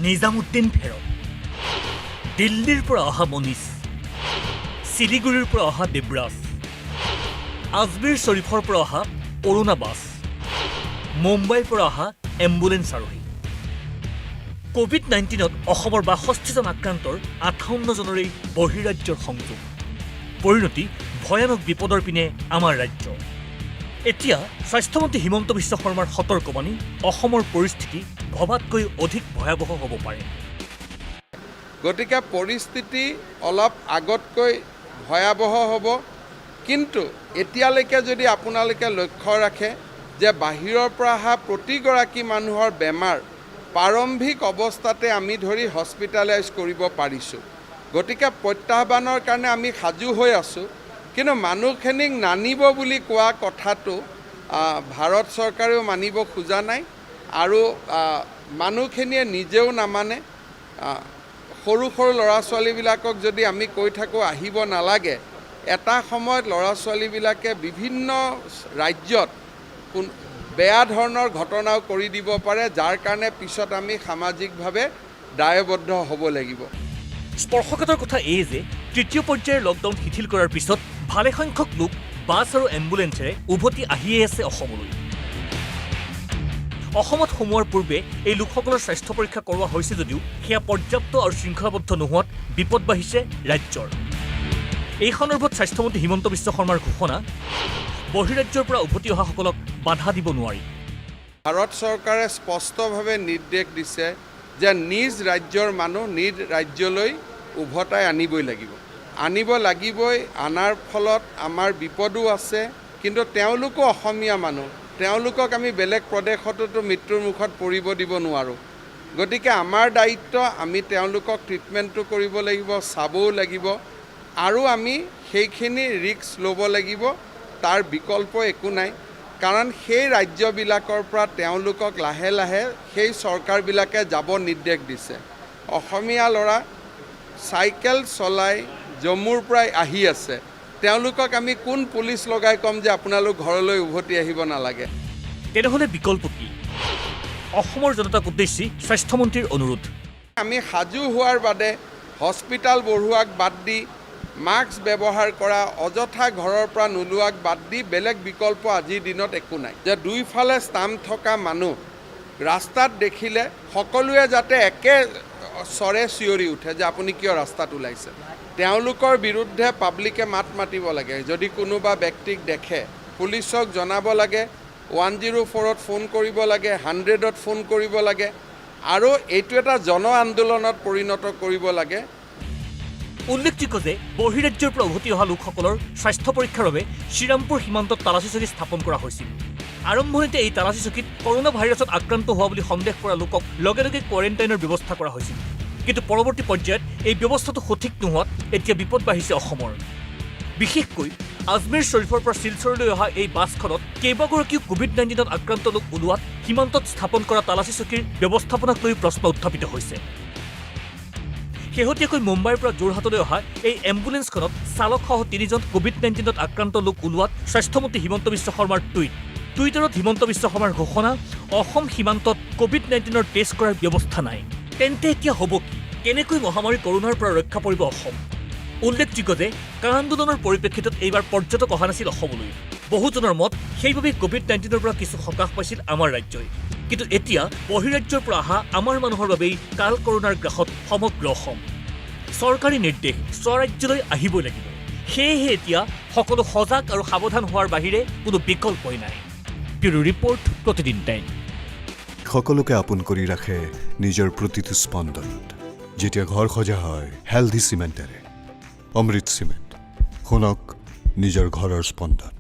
নিজামুদ্দিন ফেৰক, দিল্লীৰ পৰা অহা মনীষ, শিলিগুৰিৰ পৰা অহা দেৱৰাজ, আজমেৰ শ্বৰীফৰ পৰা অহা অৰুণা বাছ, মুম্বাইৰ পৰা অহা এম্বুলেন্স আৰোহী। কোভিড-19ত অসমৰ ৬২জন আক্ৰান্তৰ ৫৮জনৰেই বহিৰাজ্যৰ সংযোগ। পৰিণতি ভয়ানক বিপদৰ পিনে আমাৰ ৰাজ্য। এতিয়া স্বাস্থ্যমন্ত্ৰী হিমন্ত বিশ্ব শৰ্মাৰ সতৰ্কবাণী, অসমৰ পৰিস্থিতি ভবাতকৈ অধিক ভয়াৱহ হ'ব পাৰে। গতিকে পৰিস্থিতি অলপ আগতকৈ ভয়াৱহ হ'ব, কিন্তু এতিয়ালৈকে যদি আপোনালোকে লক্ষ্য ৰাখে যে বাহিৰৰ পৰা অহা প্ৰতিগৰাকী মানুহৰ বেমাৰ প্ৰাৰম্ভিক অৱস্থাতে আমি ধৰি হস্পিটেলাইজ কৰিব পাৰিছোঁ। গতিকে প্ৰত্যাহ্বানৰ কাৰণে আমি সাজু হৈ আছোঁ, কিন্তু মানুহখিনিক নানিব বুলি কোৱা কথাটো ভাৰত চৰকাৰেও মানিব খোজা নাই আৰু মানুহখিনিয়ে নিজেও নামানে। সৰু সৰু ল'ৰা ছোৱালীবিলাকক যদি আমি কৈ থাকোঁ আহিব নালাগে, এটা সময়ত ল'ৰা ছোৱালীবিলাকে বিভিন্ন ৰাজ্যত বেয়া ধৰণৰ ঘটনাও কৰি দিব পাৰে, যাৰ কাৰণে পিছত আমি সামাজিকভাৱে দায়বদ্ধ হ'ব লাগিব। স্পৰ্শকাতৰ কথা এই যে তৃতীয় পৰ্যায়ৰ লকডাউন শিথিল কৰাৰ পিছত ভালেসংখ্যক লোক বাছ আৰু এম্বুলেন্সেৰে উভতি আহিয়ে আছে অসমলৈ। অসমত সোমোৱাৰ পূৰ্বে এই লোকসকলৰ স্বাস্থ্য পৰীক্ষা কৰোৱা হৈছে যদিও সেয়া পৰ্যাপ্ত আৰু শৃংখলাবদ্ধ নোহোৱাত বিপদ বাঢ়িছে ৰাজ্যৰ। এই সন্দৰ্ভত স্বাস্থ্যমন্ত্ৰী হিমন্ত বিশ্ব শৰ্মাৰ ঘোষণা, বহিৰাজ্যৰ পৰা উভতি অহাসকলক বাধা দিব নোৱাৰি। ভাৰত চৰকাৰে স্পষ্টভাৱে নিৰ্দেশ দিছে যে নিজ ৰাজ্যৰ মানুহ নিজ ৰাজ্যলৈ উভতাই আনিবই লাগিব। আনিব লাগিবই। আনাৰ ফলত আমাৰ বিপদো আছে, কিন্তু তেওঁলোকো অসমীয়া মানুহ, তেওঁলোকক আমি বেলেগ প্ৰদেশতো মৃত্যুৰ মুখত পৰিব দিব নোৱাৰোঁ। গতিকে আমাৰ দায়িত্ব, আমি তেওঁলোকক ট্ৰিটমেণ্টটো কৰিব লাগিব, চাবও লাগিব আৰু আমি সেইখিনি ৰিস্ক ল'ব লাগিব। তাৰ বিকল্প একো নাই, কাৰণ সেই ৰাজ্যবিলাকৰ পৰা তেওঁলোকক লাহে লাহে সেই চৰকাৰবিলাকে যাব নিৰ্দেশ দিছে। অসমীয়া ল'ৰা চাইকেল চলাই জম্মুৰ পৰা আহি আছে, তেওঁলোকক আমি কোন পুলিচ লগাই ক'ম যে আপোনালোক ঘৰলৈ উভতি আহিব নালাগে? তেনেহ'লে বিকল্প কি? অসমৰ জনতাক উদ্দেশ্যি স্বাস্থ্যমন্ত্ৰীৰ অনুৰোধ। আমি সাজু হোৱাৰ বাদে হস্পিটাল বঢ়োৱাক বাদ দি, মাস্ক ব্যৱহাৰ কৰা, অযথা ঘৰৰ পৰা নোলোৱাক বাদ দি বেলেগ বিকল্প আজিৰ দিনত একো নাই। যে দুইফালে ষ্টাম্প থকা মানুহ ৰাস্তাত দেখিলে সকলোৱে যাতে একে স্বৰে চিঞৰি উঠে যে আপুনি কিয় ৰাস্তাত ওলাইছে। তেওঁলোকৰ বিৰুদ্ধে পাব্লিকে মাত মাতিব লাগে। যদি কোনোবা ব্যক্তিক দেখে পুলিচক জনাব লাগে, 104ত ফোন কৰিব লাগে, 100ত ফোন কৰিব লাগে আৰু এইটো এটা জন আন্দোলনত পৰিণত কৰিব লাগে। উল্লেখযোগ্য যে বহিৰাজ্যৰ পৰা উভতি অহা লোকসকলৰ স্বাস্থ্য পৰীক্ষাৰ বাবে শ্ৰীৰামপুৰ সীমান্তত তালাচী চকী স্থাপন কৰা হৈছিল। আৰম্ভণিতে এই তালাচী চকীত কৰোনা ভাইৰাছত আক্ৰান্ত হোৱা বুলি সন্দেহ কৰা লোকক লগে লগে কোৱাৰেণ্টাইনৰ ব্যৱস্থা কৰা হৈছিল। কিন্তু পৰৱৰ্তী পৰ্যায়ত এই ব্যৱস্থাটো সঠিক নোহোৱাত এতিয়া বিপদ বাঢ়িছে অসমৰ। বিশেষকৈ আজমেৰ শ্বৰীফৰ পৰা শিলচৰলৈ অহা এই বাছখনত কেইবাগৰাকীও কোভিড-19ত আক্ৰান্ত লোক ওলোৱাত সীমান্তত স্থাপন কৰা তালাচী চকীৰ ব্যৱস্থাপনাক লৈ প্ৰশ্ন উত্থাপিত হৈছে। শেহতীয়াকৈ মুম্বাইৰ পৰা যোৰহাটলৈ অহা এই এম্বুলেন্সখনত চালকসহ ৩জন কোভিড-19ত আক্ৰান্ত লোক ওলোৱাত স্বাস্থ্যমন্ত্ৰী হিমন্ত বিশ্ব শৰ্মাৰ টুইটাৰত হিমন্ত বিশ্ব শৰ্মাৰ ঘোষণা, অসম সীমান্তত কোভিড-19ৰ টেষ্ট কৰাৰ ব্যৱস্থা নাই। তেন্তে এতিয়া হ'ব কি? কেনেকৈ মহামাৰী কৰোনাৰ পৰা ৰক্ষা পৰিব অসম? উল্লেখযোগ্য যে কা আন্দোলনৰ পৰিপ্ৰেক্ষিতত এইবাৰ পৰ্যটক অহা নাছিল অসমলৈ। বহুজনৰ মত, সেইবাবে কোভিড-19ৰ পৰা কিছু সকাহ পাইছিল আমাৰ ৰাজ্যই। কিন্তু এতিয়া বহিৰাজ্যৰ পৰা অহা আমাৰ মানুহৰ বাবেই কাল কৰোনাৰ গ্ৰাসত সমগ্ৰ অসম। চৰকাৰী নিৰ্দেশ, স্বৰাজ্যলৈ আহিবই লাগিব। সেয়েহে এতিয়া সকলো সজাগ আৰু সাৱধান হোৱাৰ বাহিৰে কোনো বিকল্পই নাই। ব্যুৰো ৰিপৰ্ট, প্ৰতিদিন টাইম। সকলোকে আপোন কৰি ৰাখে নিজৰ প্ৰতিটো স্পন্দনত। যেতিয়া ঘৰ সজা হয় হেলথি চিমেণ্টেৰে, অমৃত চিমেণ্ট, শুনক নিজৰ ঘৰৰ স্পন্দন।